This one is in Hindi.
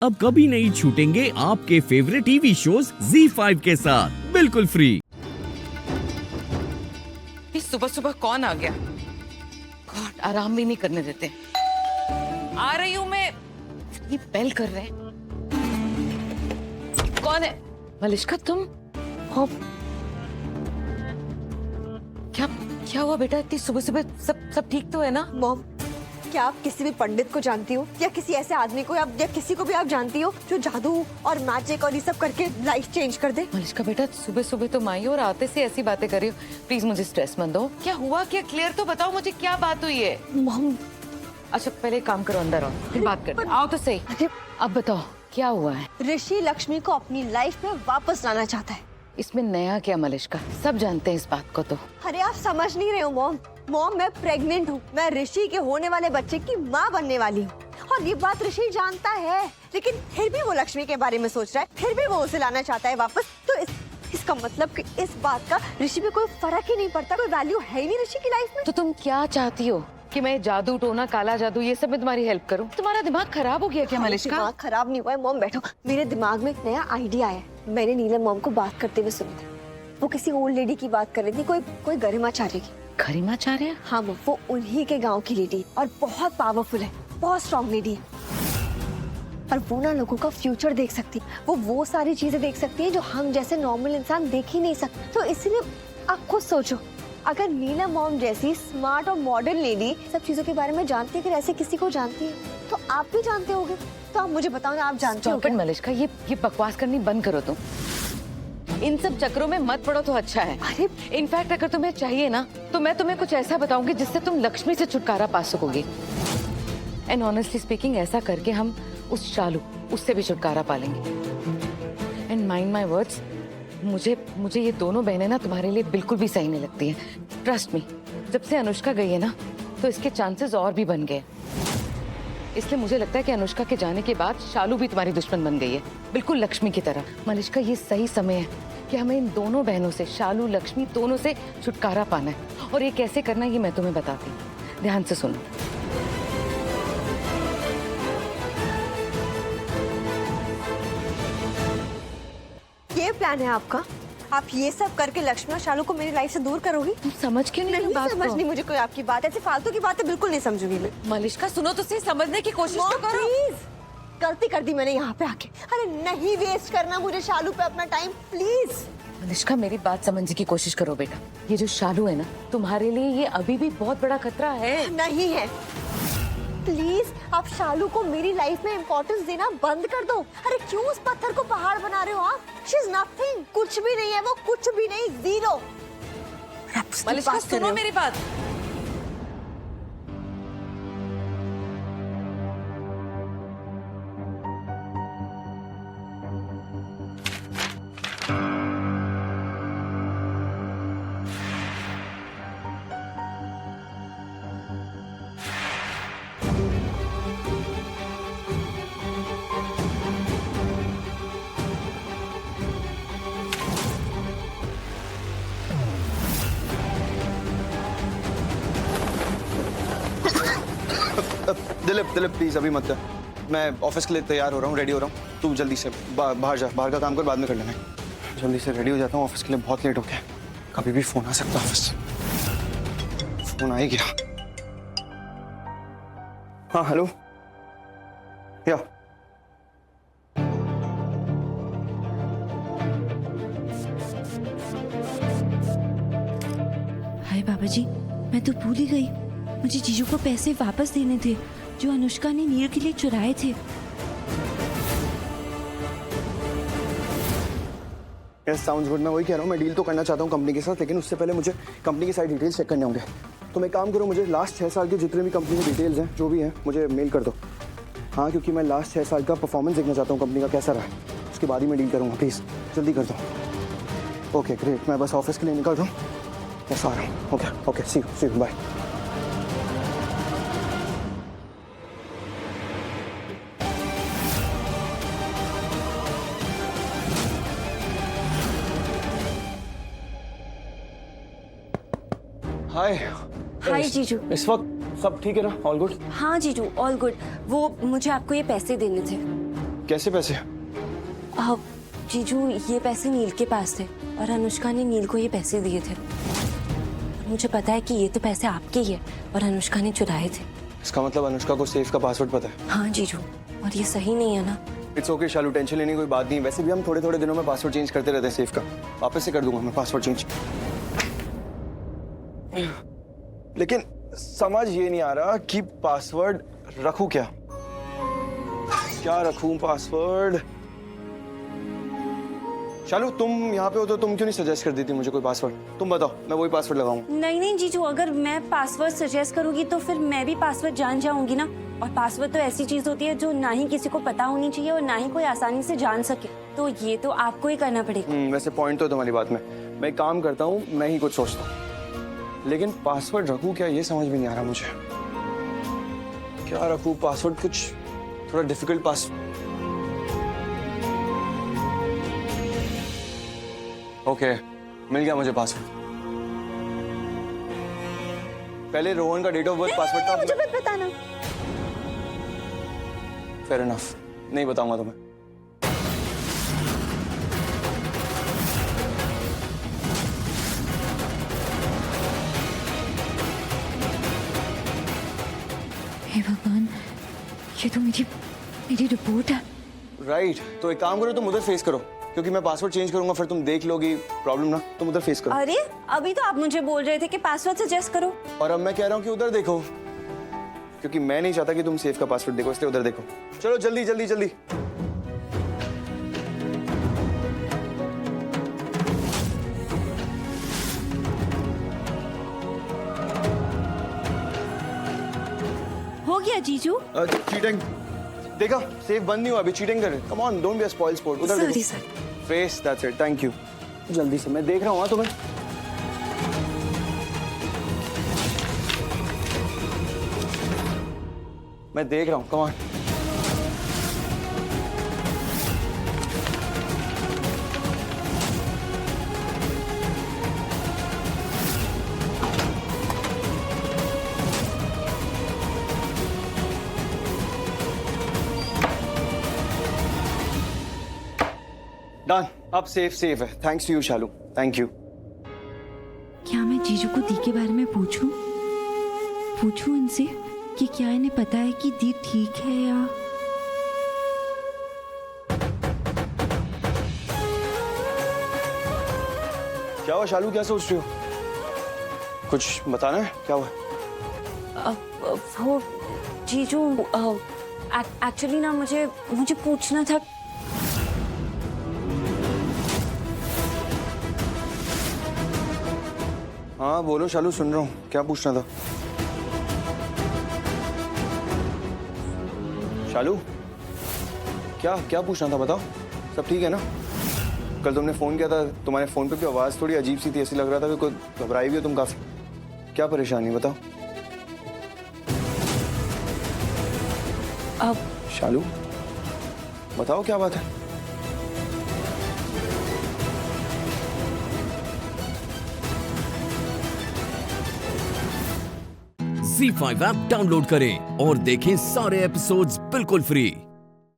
अब कभी नहीं छूटेंगे आपके फेवरेट टीवी शोज ZEE5 के साथ बिल्कुल फ्री। सुबह सुबह कौन आ गया? गॉड, आराम भी नहीं करने देते। आ रही हूँ मैं। ये बेल कर रहे हैं। कौन है? मलिश्का तुम हो? क्या क्या हुआ बेटा? इतनी सुबह सुबह सब ठीक तो है ना? मॉम, क्या आप किसी भी पंडित को जानती हो या किसी ऐसे आदमी को या किसी को भी आप जानती हो जो जादू और मैजिक और ये सब करके लाइफ चेंज कर दे? मलिश्का बेटा, सुबह सुबह तो माई और आते से ऐसी बातें कर रही हो। प्लीज मुझे स्ट्रेस मत दो। क्या हुआ? क्या क्लियर तो बताओ मुझे, क्या बात हुई है? मॉम, अच्छा पहले एक काम करो, अंदर आओ फिर बात करते हैं। आओ तो सही। अरे अब बताओ क्या हुआ है? ऋषि लक्ष्मी को अपनी लाइफ में वापस लाना चाहता है। इसमें नया क्या मलिश्का? सब जानते हैं इस बात को तो। अरे आप समझ नहीं रहे हो मॉम। मॉम, मैं प्रेग्नेंट हूँ। मैं ऋषि के होने वाले बच्चे की माँ बनने वाली हूँ और ये बात ऋषि जानता है, लेकिन फिर भी वो लक्ष्मी के बारे में सोच रहा है, फिर भी वो उसे लाना चाहता है वापस। तो इसका मतलब कि इस बात का ऋषि पे कोई फर्क ही नहीं पड़ता, कोई वैल्यू है ही नहीं ऋषि की लाइफ में। तो तुम क्या चाहती हो कि मैं जादू टोना काला जादू ये सब में तुम्हारी हेल्प करूं? तुम्हारा दिमाग खराब हो गया क्या मलिश्का? दिमाग खराब नहीं हुआ है मॉम, बैठो। मेरे दिमाग में एक नया आइडिया है। मैंने नीलम मॉम को बात करते हुए सुना था। वो किसी ओल्ड लेडी की बात कर रही थी, कोई गरिमाचार्य की। गरिमाचार्य? हाँ मॉम, वो उन्हीं के गांव की लेडी और बहुत पावरफुल है, बहुत स्ट्रॉन्ग लेडी है। और वो ना लोगों का फ्यूचर देख सकती है। वो सारी चीजें देख सकती है जो हम जैसे नॉर्मल इंसान देख ही नहीं सकते। तो इसलिए आप खुद सोचो, अगर नीलम मॉम जैसी स्मार्ट और मॉडर्न लेडी सब चीजों के बारे में जानती है, अगर ऐसे किसी को जानती है तो आप भी जानते होगे। तो आप मुझे बताओ ना, आप जानते हो क्या? मलिश्का, ये बकवास करनी बंद करो तुम। इन सब चक्रों में मत पड़ो तो अच्छा है। अरे इनफैक्ट अगर तुम्हें चाहिए ना तो मैं तुम्हें कुछ ऐसा बताऊंगी जिससे तुम लक्ष्मी से छुटकारा पा सकोगे। एंड ऑनेस्टली स्पीकिंग, ऐसा करके हम उस शालू उससे भी छुटकारा पा लेंगे। एंड माइंड माई वर्ड्स, मुझे ये दोनों बहनें ना तुम्हारे लिए बिल्कुल भी सही नहीं लगती हैं। ट्रस्ट मी, जब से अनुष्का गई है ना तो इसके चांसेस और भी बन गए। इसलिए मुझे लगता है कि अनुष्का के जाने के बाद शालू भी तुम्हारी दुश्मन बन गई है, बिल्कुल लक्ष्मी की तरह। मलिश्का, ये सही समय है कि हमें इन दोनों बहनों से, शालू लक्ष्मी दोनों से छुटकारा पाना है। और ये कैसे करना है ये मैं तुम्हें बताती हूँ, ध्यान से सुनो। ये प्लान है आपका? आप ये सब करके लक्ष्मी और शालू को मेरी लाइफ से दूर करोगी? तुम समझ क्यों नहीं नहीं बात समझ को? नहीं मुझे कोई आपकी बात, ऐसी फालतू की बातें बिल्कुल नहीं समझूंगी मैं। मलिश्का सुनो तो सही, समझने की कोशिश तो करो। प्लीज, गलती कर दी मैंने यहाँ पे आके। अरे नहीं वेस्ट करना मुझे शालू पे अपना टाइम, प्लीज। मलिश्का, मेरी बात समझने की कोशिश करो बेटा। ये जो शालू है ना, तुम्हारे लिए ये अभी भी बहुत बड़ा खतरा है। नहीं है। प्लीज आप शालू को मेरी लाइफ में इम्पोर्टेंस देना बंद कर दो। अरे क्यों उस पत्थर को पहाड़ बना रहे हो आप? शी इज नथिंग, कुछ भी नहीं है वो, कुछ भी नहीं, जीरो। मलिश्का सुनो मेरी बात। दिलीप प्लीज अभी मत कर। मैं ऑफिस के लिए तैयार हो रहा हूँ, रेडी हो रहा हूँ। तू जल्दी से बाहर जा, बाहर का काम कर, बाद में कर लेना। जल्दी से रेडी हो जाता हूँ, ऑफिस के लिए बहुत लेट हो गया। कभी भी फोन आ सकता है ऑफिस। फोन आ ही गया। हाँ हेलो, या हाय बाबा जी, मैं तो भूल ही गई। मुझे जीजू को पैसे वापस देने थे जो अनुष्का ने नीर के लिए चुराए थे। Sounds good. मैं वही कह रहा हूँ, मैं डील तो करना चाहता हूँ कंपनी के साथ, लेकिन उससे पहले मुझे कंपनी की सारी डिटेल्स चेक करने होंगे। तो मैं काम करूँ, मुझे लास्ट 6 साल के जितने भी कंपनी की डिटेल्स हैं, जो भी हैं, मुझे मेल कर दो। हाँ, क्योंकि मैं लास्ट 6 साल का परफॉर्मेंस देखना चाहता हूँ कंपनी का कैसा रहा है। उसके बाद ही मैं डील करूँगा, प्लीज़ जल्दी कर दो। ओके ग्रेट, मैं बस ऑफिस के लिए निकल रहा हूँ, बस आ रहा हूँ। Okay see you, bye. Hi. Hi जीजू। इस वक्त सब ठीक है ना? All good? हाँ जीजू, ऑल गुड। वो मुझे आपको ये पैसे देने थे। कैसे पैसे? जीजू ये पैसे नील के पास थे और अनुष्का ने नील को ये पैसे दिए थे। और मुझे पता है कि ये तो पैसे आपके ही है और अनुष्का ने चुराए थे। इसका मतलब अनुष्का को सेफ का पासवर्ड पता है? हाँ जीजू, और ये सही नहीं है ना। इट्स ओके शालू, टेंशन लेने की कोई बात नहीं। वैसे भी हम थोड़े थोड़े दिनों में पासवर्ड चेंज करते रहते हैं सेफ का। वापस से कर दूंगा मैं पासवर्ड चेंज। लेकिन समझ ये नहीं आ रहा कि पासवर्ड रखूं क्या रखूं पासवर्ड? शालू तुम यहाँ पे हो तो तुम क्यों नहीं सजेस्ट कर देती मुझे कोई पासवर्ड? तुम बताओ, मैं वही पासवर्ड लगाऊंगा। नहीं जीजू, अगर मैं पासवर्ड सजेस्ट करूंगी तो फिर मैं भी पासवर्ड जान जाऊंगी ना। और पासवर्ड तो ऐसी चीज होती है जो ना ही किसी को पता होनी चाहिए और ना ही कोई आसानी से जान सके। तो ये तो आपको ही करना पड़ेगा। वैसे पॉइंट तो तुम्हारी बात में। मैं एक काम करता हूँ, मैं ही कुछ सोचता हूँ, लेकिन पासवर्ड रखूं क्या ये समझ में नहीं आ रहा मुझे। क्या रखूं पासवर्ड? कुछ थोड़ा डिफिकल्ट पासवर्ड। ओके, मिल गया मुझे पासवर्ड। पहले रोहन का डेट ऑफ बर्थ पासवर्ड था। मुझे मत बताना। फेयर इनफ, नहीं बताऊंगा तुम्हें। हे भगवान, ये तो मेरी रिपोर्ट है। राइट, तो एक काम करो, तुम उधर फेस करो, क्योंकि मैं पासवर्ड चेंज करूंगा फिर तुम देख लोगी प्रॉब्लम ना। तुम उधर फेस करो। अरे अभी तो आप मुझे बोल रहे थे कि पासवर्ड सजेस्ट करो। और अब मैं कह रहा हूँ कि उधर देखो, क्योंकि मैं नहीं चाहता कि तुम सेफ का पासवर्ड देखो, इसलिए उधर देखो। चलो जल्दी जल्दी जल्दी। हो गया जीजू। चीटिंग देखा, सेफ बंद नहीं हुआ अभी, चीटिंग कर रहे। Come on, don't be a spoil sport. उधर सॉरी देखो। Sir. Face, that's it, thank you. जल्दी से, मैं देख रहा हूँ तुम्हें। मैं देख रहा हूँ, कम ऑन। डन, अब सेफ है। Thanks to you Shalu, thank you. क्या मैं जीजू को दी के बारे में पूछूं इनसे कि क्या इन्हें पता है कि दी ठीक है या? क्या हुआ शालू, क्या सोच रही हो? कुछ बताना है, क्या हुआ? वो जीजू, एक्चुअली ना मुझे पूछना था। हाँ बोलो शालू, सुन रहा हूँ, क्या पूछना था? शालू क्या पूछना था, बताओ। सब ठीक है ना? कल तुमने फोन किया था, तुम्हारे फोन पे भी आवाज थोड़ी अजीब सी थी, ऐसे लग रहा था कि कोई घबराई हुई हो तुम काफी। क्या परेशानी, बताओ। अब शालू बताओ, क्या बात है? Z5 ऐप डाउनलोड करें और देखें सारे एपिसोड्स बिल्कुल फ्री।